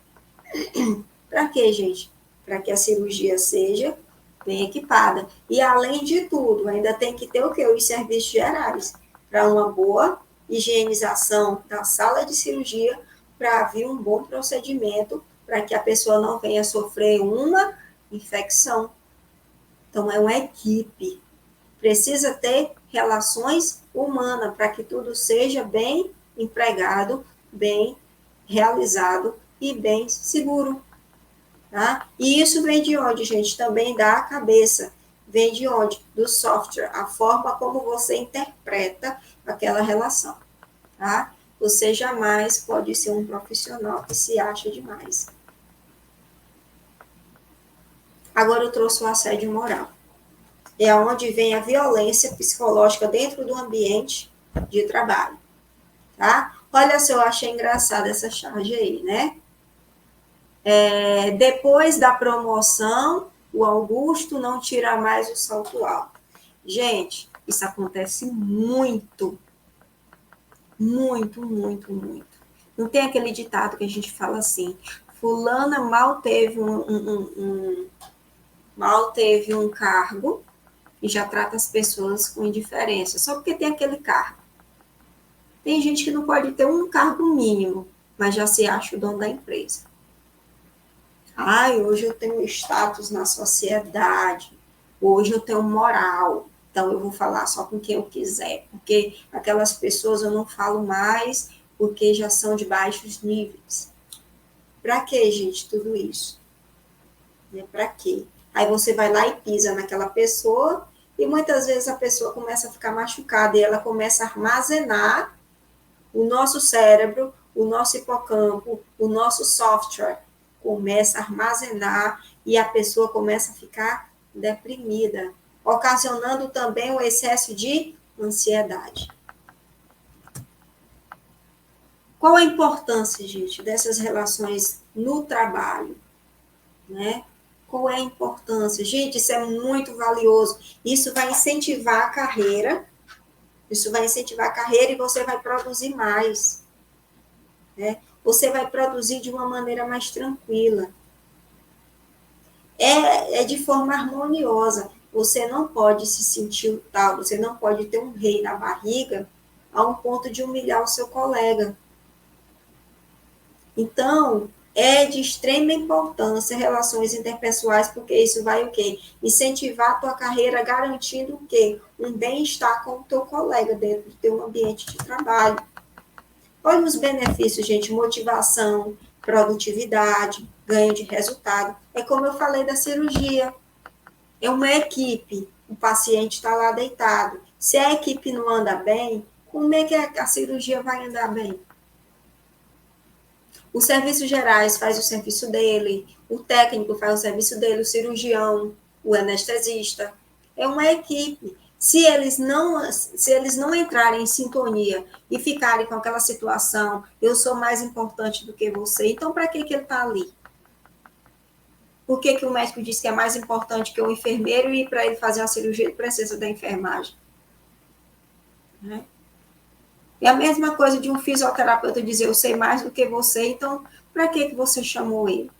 Para quê, gente? Para que a cirurgia seja bem equipada. E, além de tudo, ainda tem que ter o quê? Os serviços gerais, para uma boa higienização da sala de cirurgia, para haver um bom procedimento, para que a pessoa não venha sofrer uma infecção. Então, é uma equipe. Precisa ter relações humanas para que tudo seja bem empregado, bem realizado e bem seguro. Tá? E isso vem de onde, gente? Também da cabeça. Vem de onde? Do software, a forma como você interpreta aquela relação. Tá? Você jamais pode ser um profissional que se acha demais. Agora eu trouxe o assédio moral. É onde vem a violência psicológica dentro do ambiente de trabalho. Tá? Olha só, eu achei engraçada essa charge aí, né? Depois da promoção, o Augusto não tira mais o salto alto. Gente, isso acontece muito, muito, muito, muito. Não tem aquele ditado que a gente fala assim, fulana mal teve mal teve um cargo e já trata as pessoas com indiferença, só porque tem aquele cargo. Tem gente que não pode ter um cargo mínimo, mas já se acha o dono da empresa. Ai, hoje eu tenho status na sociedade, hoje eu tenho moral, então eu vou falar só com quem eu quiser, porque aquelas pessoas eu não falo mais, porque já são de baixos níveis. Para que, gente, tudo isso? Para quê? Aí você vai lá e pisa naquela pessoa, e muitas vezes a pessoa começa a ficar machucada, e ela começa a armazenar o nosso cérebro, o nosso hipocampo, o nosso software, começa a armazenar e a pessoa começa a ficar deprimida, ocasionando também o excesso de ansiedade. Qual a importância, gente, dessas relações no trabalho, né? Qual é a importância? Gente, isso é muito valioso. Isso vai incentivar a carreira, e você vai produzir mais, né? Você vai produzir de uma maneira mais tranquila. É de forma harmoniosa. Você não pode se sentir tal, você não pode ter um rei na barriga a um ponto de humilhar o seu colega. Então, é de extrema importância relações interpessoais, porque isso vai o quê? Incentivar a tua carreira, garantindo o quê? Um bem-estar com o teu colega dentro do teu ambiente de trabalho. Olha os benefícios, gente, motivação, produtividade, ganho de resultado. É como eu falei da cirurgia. É uma equipe, o paciente está lá deitado. Se a equipe não anda bem, como é que a cirurgia vai andar bem? Os serviços gerais faz o serviço dele, o técnico faz o serviço dele, o cirurgião, o anestesista. É uma equipe. Se eles não entrarem em sintonia e ficarem com aquela situação, eu sou mais importante do que você, então para que ele está ali? Por que o médico diz que é mais importante que o enfermeiro e para ele fazer uma cirurgia ele precisa da enfermagem? Né? É a mesma coisa de um fisioterapeuta dizer eu sei mais do que você, então para que você chamou ele?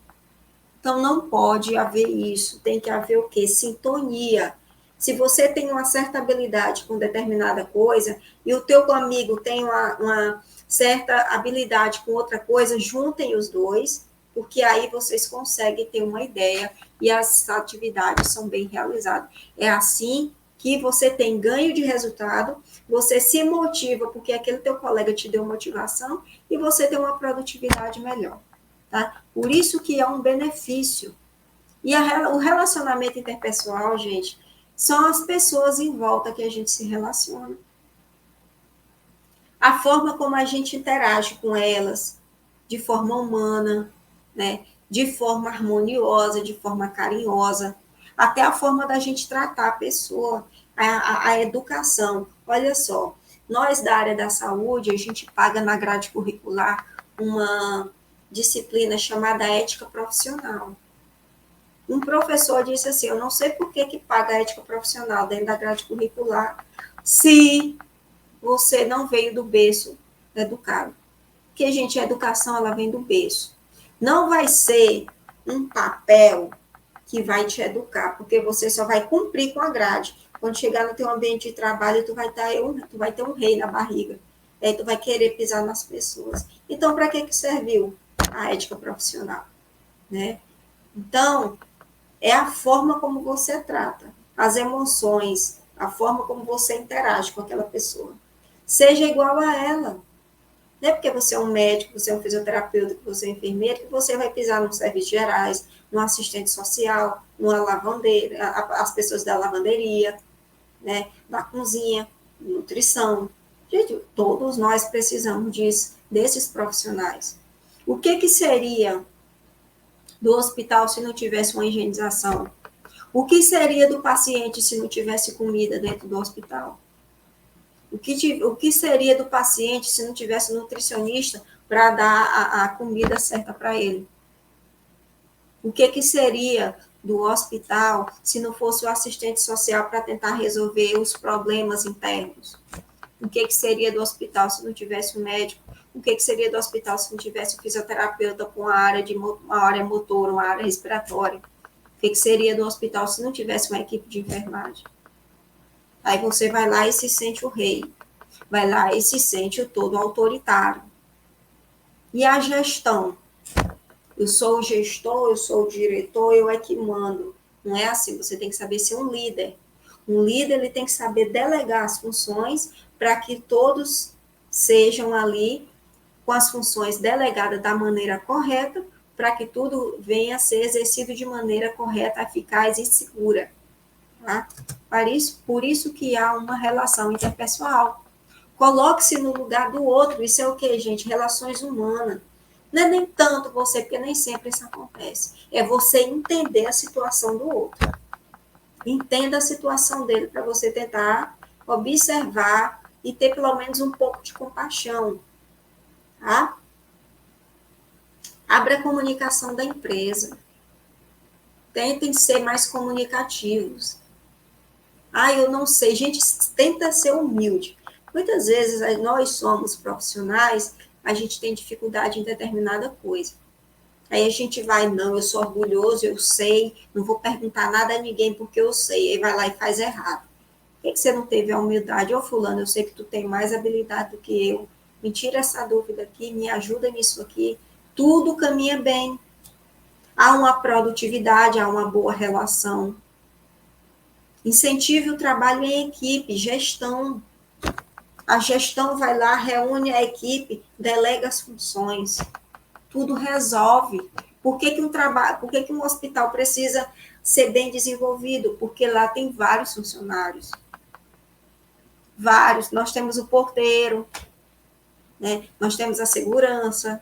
Então, não pode haver isso. Tem que haver o quê? Sintonia. Se você tem uma certa habilidade com determinada coisa e o teu amigo tem uma certa habilidade com outra coisa, juntem os dois, porque aí vocês conseguem ter uma ideia e as atividades são bem realizadas. É assim que você tem ganho de resultado, você se motiva porque aquele teu colega te deu motivação e você tem uma produtividade melhor. Tá? Por isso que é um benefício. E o relacionamento interpessoal, gente, são as pessoas em volta que a gente se relaciona. A forma como a gente interage com elas, de forma humana, né? De forma harmoniosa, de forma carinhosa, até a forma da gente tratar a pessoa, a educação. Olha só, nós da área da saúde, a gente paga na grade curricular uma disciplina chamada ética profissional. Um professor disse assim, eu não sei por que paga a ética profissional dentro da grade curricular se você não veio do berço educado. Porque, gente, a educação ela vem do berço. Não vai ser um papel que vai te educar, porque você só vai cumprir com a grade. Quando chegar no teu ambiente de trabalho, tu vai ter um rei na barriga. Aí tu vai querer pisar nas pessoas. Então, para que serviu a ética profissional? Né? Então, é a forma como você trata, as emoções, a forma como você interage com aquela pessoa. Seja igual a ela. Não é porque você é um médico, você é um fisioterapeuta, que você é um enfermeiro, que você vai pisar nos serviços gerais, no assistente social, numa lavandeira, as pessoas da lavanderia, né, da cozinha, nutrição. Gente, todos nós precisamos desses profissionais. O que seria do hospital se não tivesse uma higienização? O que seria do paciente se não tivesse comida dentro do hospital? O que seria do paciente se não tivesse nutricionista para dar a comida certa para ele? O que seria do hospital se não fosse o assistente social para tentar resolver os problemas internos? O que seria do hospital se não tivesse o médico? O que seria do hospital se não tivesse o fisioterapeuta com uma área motora, uma área respiratória? O que seria do hospital se não tivesse uma equipe de enfermagem? Aí você vai lá e se sente o rei. Vai lá e se sente o todo autoritário. E a gestão? Eu sou o gestor, eu sou o diretor, eu é que mando. Não é assim, você tem que saber ser um líder. Um líder ele tem que saber delegar as funções para que todos sejam ali com as funções delegadas da maneira correta, para que tudo venha a ser exercido de maneira correta, eficaz e segura. Tá? Por isso que há uma relação interpessoal. Coloque-se no lugar do outro. Isso é o que, gente? Relações humanas. Não é nem tanto você, porque nem sempre isso acontece. É você entender a situação do outro. Entenda a situação dele para você tentar observar e ter pelo menos um pouco de compaixão. Tá? Abra a comunicação da empresa. Tentem ser mais comunicativos. Ah, eu não sei. Gente, tenta ser humilde. Muitas vezes nós somos profissionais, a gente tem dificuldade em determinada coisa. Aí a gente vai, não, eu sou orgulhoso, eu sei, não vou perguntar nada a ninguém porque eu sei. Aí vai lá e faz errado. Por que você não teve a humildade? Ô, fulano, eu sei que tu tem mais habilidade do que eu. Me tira essa dúvida aqui, me ajuda nisso aqui. tudo caminha bem. Há uma produtividade, há uma boa relação. Incentive o trabalho em equipe, gestão. A gestão vai lá, reúne a equipe, delega as funções. Tudo resolve. Por que um hospital precisa ser bem desenvolvido? Porque lá tem vários funcionários. Vários. Nós temos o porteiro, né? Nós temos a segurança,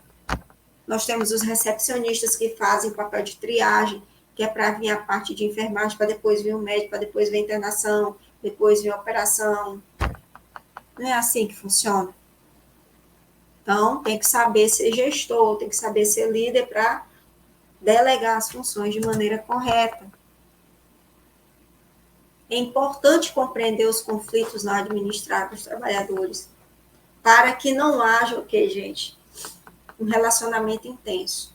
nós temos os recepcionistas que fazem papel de triagem, que é para vir a parte de enfermagem, para depois vir o médico, para depois vir a internação, depois vir a operação. Não é assim que funciona. Então, tem que saber ser gestor, tem que saber ser líder para delegar as funções de maneira correta. É importante compreender os conflitos na administração dos trabalhadores, para que não haja, gente? Um relacionamento intenso.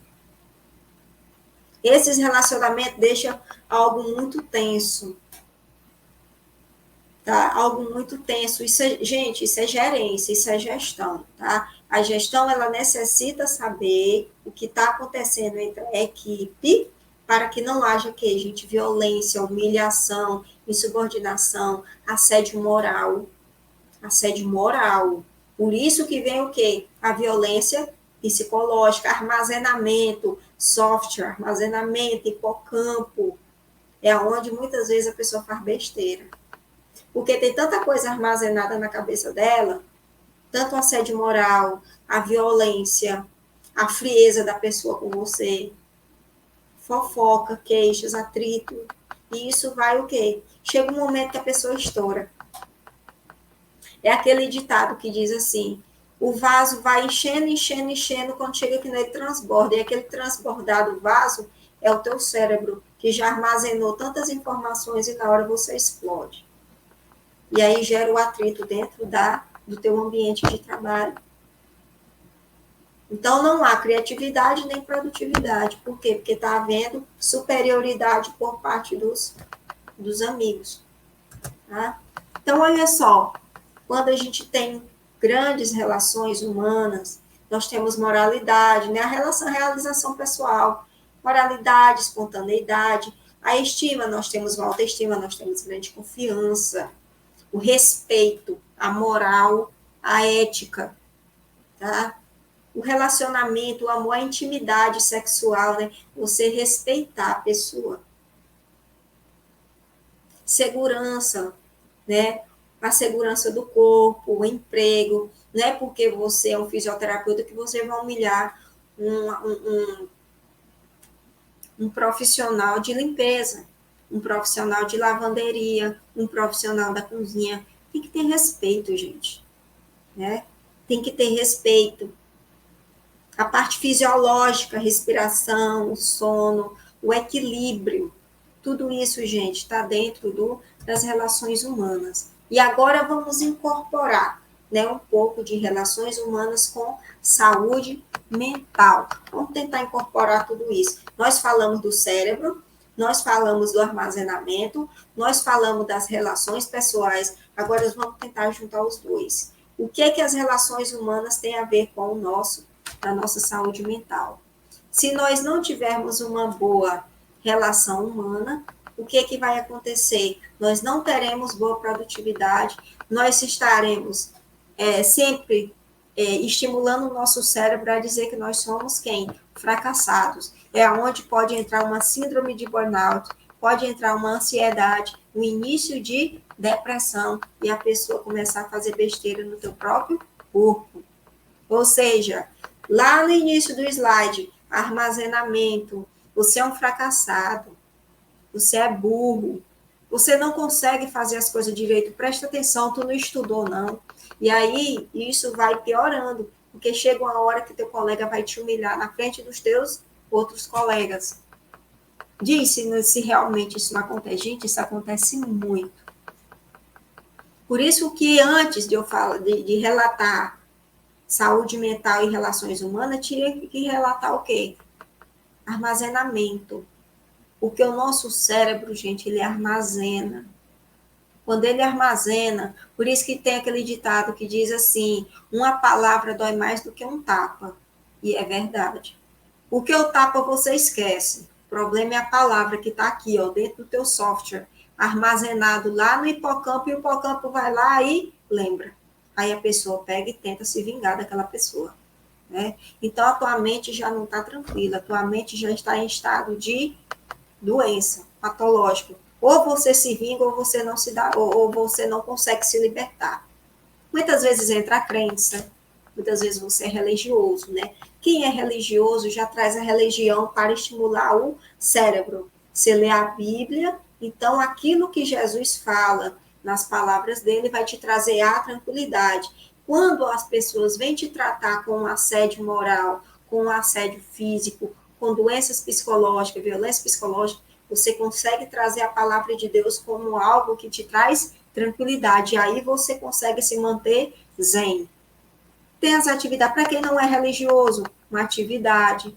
Esses relacionamentos deixam algo muito tenso. Tá? Algo muito tenso. Gente, isso é gerência, isso é gestão, tá? A gestão, ela necessita saber o que está acontecendo entre a equipe para que não haja, gente, violência, humilhação, insubordinação, assédio moral. Assédio moral. Por isso que vem o quê? A violência psicológica, armazenamento, software, armazenamento, hipocampo. É onde muitas vezes a pessoa faz besteira. Porque tem tanta coisa armazenada na cabeça dela, tanto o assédio moral, a violência, a frieza da pessoa com você, fofoca, queixas, atrito, e isso vai o quê? Chega um momento que a pessoa estoura. É aquele ditado que diz assim, o vaso vai enchendo, enchendo, enchendo, quando chega aqui nele transborda, e aquele transbordado vaso é o teu cérebro, que já armazenou tantas informações e na hora você explode. E aí gera o atrito dentro do teu ambiente de trabalho. Então, não há criatividade nem produtividade. Por quê? Porque está havendo superioridade por parte dos amigos. Tá? Então, olha só, quando a gente tem grandes relações humanas, nós temos moralidade, né? A realização pessoal, moralidade, espontaneidade, a estima, nós temos autoestima, nós temos grande confiança, o respeito, a moral, a ética, tá? O relacionamento, o amor, a intimidade sexual, né? Você respeitar a pessoa. Segurança, né? A segurança do corpo, o emprego, não é porque você é um fisioterapeuta que você vai humilhar um profissional de limpeza, um profissional de lavanderia, um profissional da cozinha. Tem que ter respeito, gente, né? Tem que ter respeito. A parte fisiológica, a respiração, o sono, o equilíbrio, tudo isso, gente, está dentro das relações humanas. E agora vamos incorporar, né, um pouco de relações humanas com saúde mental. Vamos tentar incorporar tudo isso. Nós falamos do cérebro, nós falamos do armazenamento, nós falamos das relações pessoais, agora vamos tentar juntar os dois. O que as relações humanas têm a ver com a nossa saúde mental? Se nós não tivermos uma boa relação humana, o que vai acontecer? Nós não teremos boa produtividade, nós estaremos sempre estimulando o nosso cérebro a dizer que nós somos quem? Fracassados. É onde pode entrar uma síndrome de burnout, pode entrar uma ansiedade, um início de depressão e a pessoa começar a fazer besteira no teu próprio corpo. Ou seja, lá no início do slide, armazenamento, você é um fracassado, você é burro, você não consegue fazer as coisas direito, presta atenção, tu não estudou não. E aí, isso vai piorando, porque chega uma hora que teu colega vai te humilhar na frente dos teus outros colegas. Diz se realmente isso não acontece. Gente, isso acontece muito. Por isso que antes de eu falar, de relatar saúde mental e relações humanas, tinha que relatar o quê? Armazenamento. Porque o nosso cérebro, gente, ele armazena. Quando ele armazena, por isso que tem aquele ditado que diz assim, uma palavra dói mais do que um tapa. E é verdade. O que eu tapa, você esquece. O problema é a palavra que está aqui, ó, dentro do teu software, armazenado lá no hipocampo, e o hipocampo vai lá e lembra. Aí a pessoa pega e tenta se vingar daquela pessoa. Né? Então, a tua mente já não está tranquila, a tua mente já está em estado de doença patológica. Ou você se vinga, ou você não se dá, ou você não consegue se libertar. Muitas vezes entra a crença, muitas vezes você é religioso, né? Quem é religioso já traz a religião para estimular o cérebro. Você lê a Bíblia, então aquilo que Jesus fala nas palavras dele vai te trazer a tranquilidade. Quando as pessoas vêm te tratar com um assédio moral, com um assédio físico, com doenças psicológicas, violência psicológica, você consegue trazer a palavra de Deus como algo que te traz tranquilidade. E aí você consegue se manter zen. Tem as atividades, para quem não é religioso, uma atividade,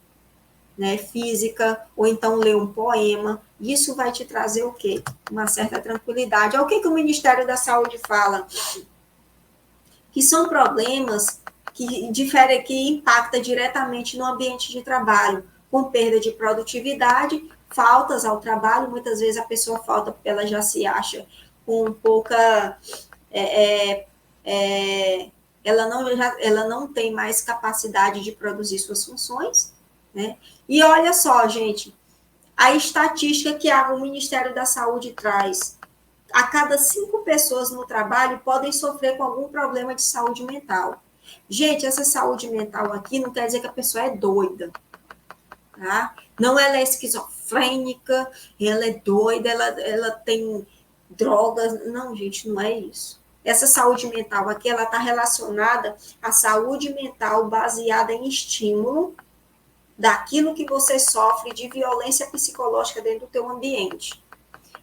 né, física, ou então ler um poema. Isso vai te trazer o quê? Uma certa tranquilidade. É o que o Ministério da Saúde fala? Que são problemas que impactam diretamente no ambiente de trabalho, com perda de produtividade, faltas ao trabalho. Muitas vezes a pessoa falta porque ela já se acha com pouca ela não tem mais capacidade de produzir suas funções, né? E olha só, gente, a estatística que o Ministério da Saúde traz, a cada 5 pessoas no trabalho podem sofrer com algum problema de saúde mental. Gente, essa saúde mental aqui não quer dizer que a pessoa é doida, tá? Não, ela é esquizofrênica, ela é doida, ela tem drogas. Não, gente, não é isso. Essa saúde mental aqui, ela está relacionada à saúde mental baseada em estímulo daquilo que você sofre de violência psicológica dentro do teu ambiente.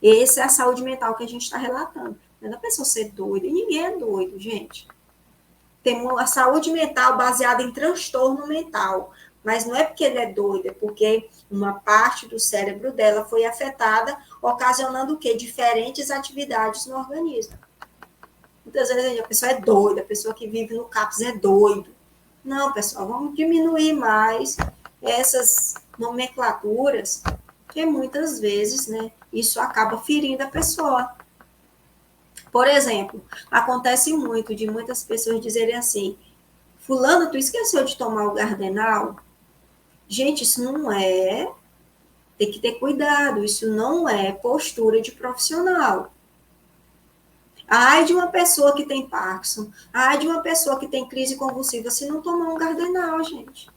Essa é a saúde mental que a gente está relatando. Não é da pessoa ser doida, e ninguém é doido, gente. Tem a saúde mental baseada em transtorno mental, mas não é porque ele é doido, é porque uma parte do cérebro dela foi afetada, ocasionando o quê? Diferentes atividades no organismo. Muitas vezes a pessoa é doida, a pessoa que vive no CAPS é doido. Não, pessoal, vamos diminuir mais essas nomenclaturas, porque muitas vezes, né, isso acaba ferindo a pessoa. Por exemplo, acontece muito de muitas pessoas dizerem assim: fulano, tu esqueceu de tomar o Gardenal? Gente, isso não é, tem que ter cuidado, isso não é postura de profissional. Ai de uma pessoa que tem Parkinson, ai de uma pessoa que tem crise convulsiva se não tomar um Gardenal, gente.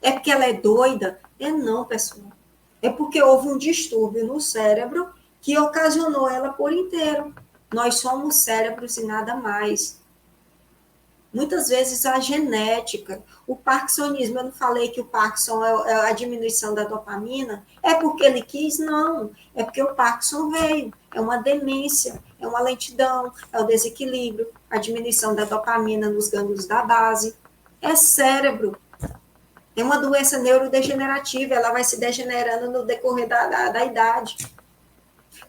É porque ela é doida? É não, pessoal. É porque houve um distúrbio no cérebro que ocasionou ela por inteiro. Nós somos cérebros e nada mais. Muitas vezes a genética, o parkinsonismo, eu não falei que o Parkinson é a diminuição da dopamina, é porque ele quis? Não, é porque o Parkinson veio, é uma demência, é uma lentidão, é o desequilíbrio, a diminuição da dopamina nos gânglios da base, é cérebro, é uma doença neurodegenerativa, ela vai se degenerando no decorrer da idade.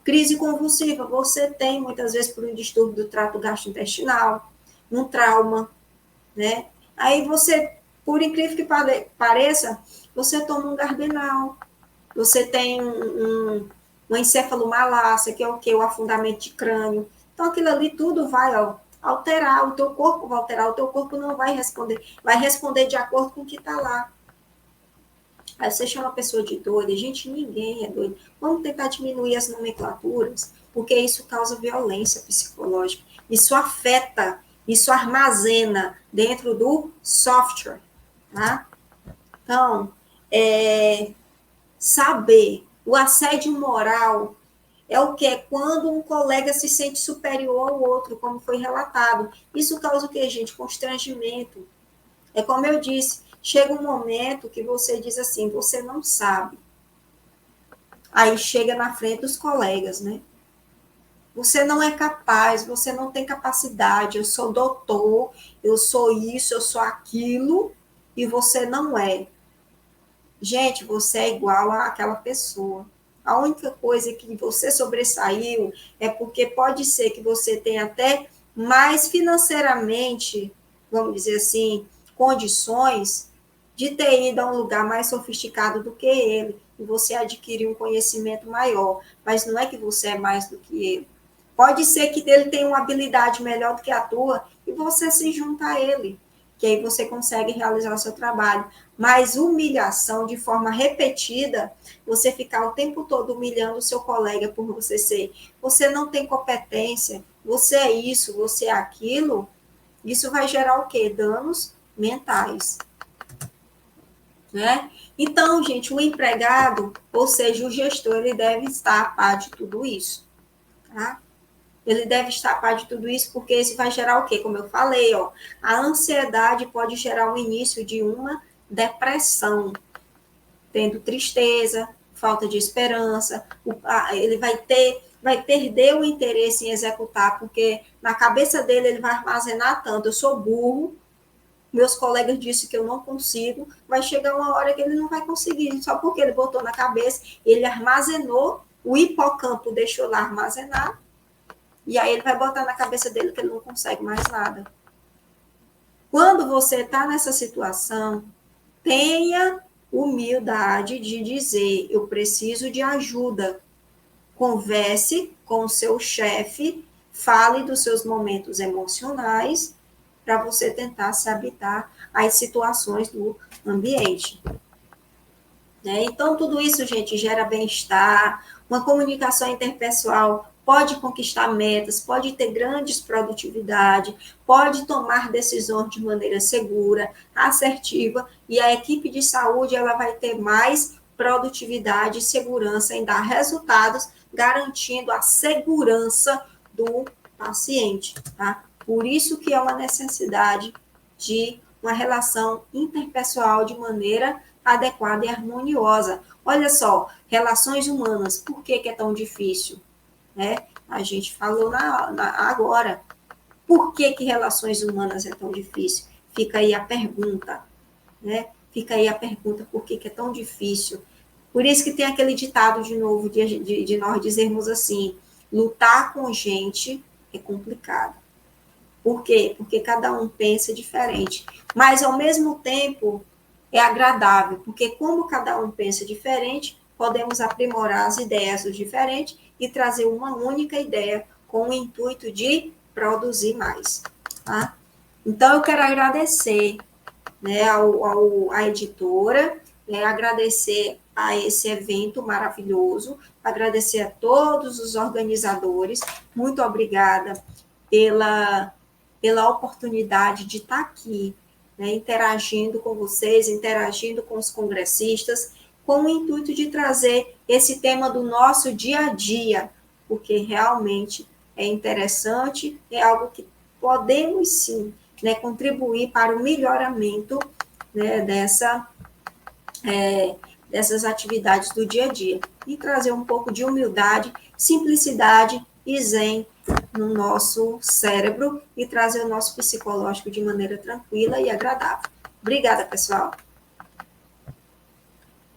Crise convulsiva, você tem muitas vezes por um distúrbio do trato gastrointestinal, um trauma, né? Aí você, por incrível que pareça, você toma um Gardenal, você tem uma encefalomalácia, que é o quê? O afundamento de crânio. Então, aquilo ali tudo vai alterar, o teu corpo vai alterar, o teu corpo não vai responder de acordo com o que está lá. Aí você chama a pessoa de doida. Gente, ninguém é doido. Vamos tentar diminuir as nomenclaturas, porque isso causa violência psicológica. Isso afeta, isso armazena dentro do software, tá? Então, saber o assédio moral é o que? É quando um colega se sente superior ao outro, como foi relatado. Isso causa o que, gente? Constrangimento. É como eu disse, chega um momento que você diz assim, você não sabe. Aí chega na frente dos colegas, né? Você não é capaz, você não tem capacidade, eu sou doutor, eu sou isso, eu sou aquilo, e você não é. Gente, você é igual àquela pessoa. A única coisa que você sobressaiu é porque pode ser que você tenha até mais financeiramente, vamos dizer assim, condições de ter ido a um lugar mais sofisticado do que ele, e você adquirir um conhecimento maior, mas não é que você é mais do que ele. Pode ser que ele tenha uma habilidade melhor do que a tua, e você se junta a ele, que aí você consegue realizar o seu trabalho. Mas humilhação de forma repetida, você ficar o tempo todo humilhando o seu colega por você não tem competência, você é isso, você é aquilo, isso vai gerar o quê? Danos mentais. Né? Então, gente, o empregado, ou seja, o gestor, ele deve estar a par de tudo isso. Tá? Ele deve estar a par de tudo isso, porque isso vai gerar o quê? Como eu falei, ó, a ansiedade pode gerar o início de uma depressão, tendo tristeza, falta de esperança, ele vai perder o interesse em executar, porque na cabeça dele ele vai armazenar tanto, eu sou burro, meus colegas disseram que eu não consigo, vai chegar uma hora que ele não vai conseguir, só porque ele botou na cabeça, ele armazenou, o hipocampo deixou lá armazenar, e aí ele vai botar na cabeça dele que ele não consegue mais nada. Quando você está nessa situação, tenha humildade de dizer, eu preciso de ajuda. Converse com o seu chefe, fale dos seus momentos emocionais, para você tentar se habitar às situações do ambiente. Né? Então, tudo isso, gente, gera bem-estar, uma comunicação interpessoal pode conquistar metas, pode ter grandes produtividade, pode tomar decisões de maneira segura, assertiva, e a equipe de saúde ela vai ter mais produtividade e segurança em dar resultados, garantindo a segurança do paciente. Tá? Por isso que é uma necessidade de uma relação interpessoal de maneira adequada e harmoniosa. Olha só, relações humanas, por que é tão difícil? Né? A gente falou agora. Por que relações humanas é tão difícil? Fica aí a pergunta. Né? Fica aí a pergunta, por que é tão difícil? Por isso que tem aquele ditado de novo, de nós dizermos assim, lutar com gente é complicado. Por quê? Porque cada um pensa diferente. Mas, ao mesmo tempo, é agradável, porque como cada um pensa diferente, podemos aprimorar as ideias dos diferentes e trazer uma única ideia com o intuito de produzir mais. Tá? Então, eu quero agradecer, né, à editora, né, agradecer a esse evento maravilhoso, agradecer a todos os organizadores, muito obrigada pela oportunidade de estar aqui, né, interagindo com vocês, interagindo com os congressistas, com o intuito de trazer esse tema do nosso dia a dia, porque realmente é interessante, é algo que podemos sim, né, contribuir para o melhoramento, né, dessas atividades do dia a dia e trazer um pouco de humildade, simplicidade e zen no nosso cérebro e trazer o nosso psicológico de maneira tranquila e agradável. Obrigada, pessoal.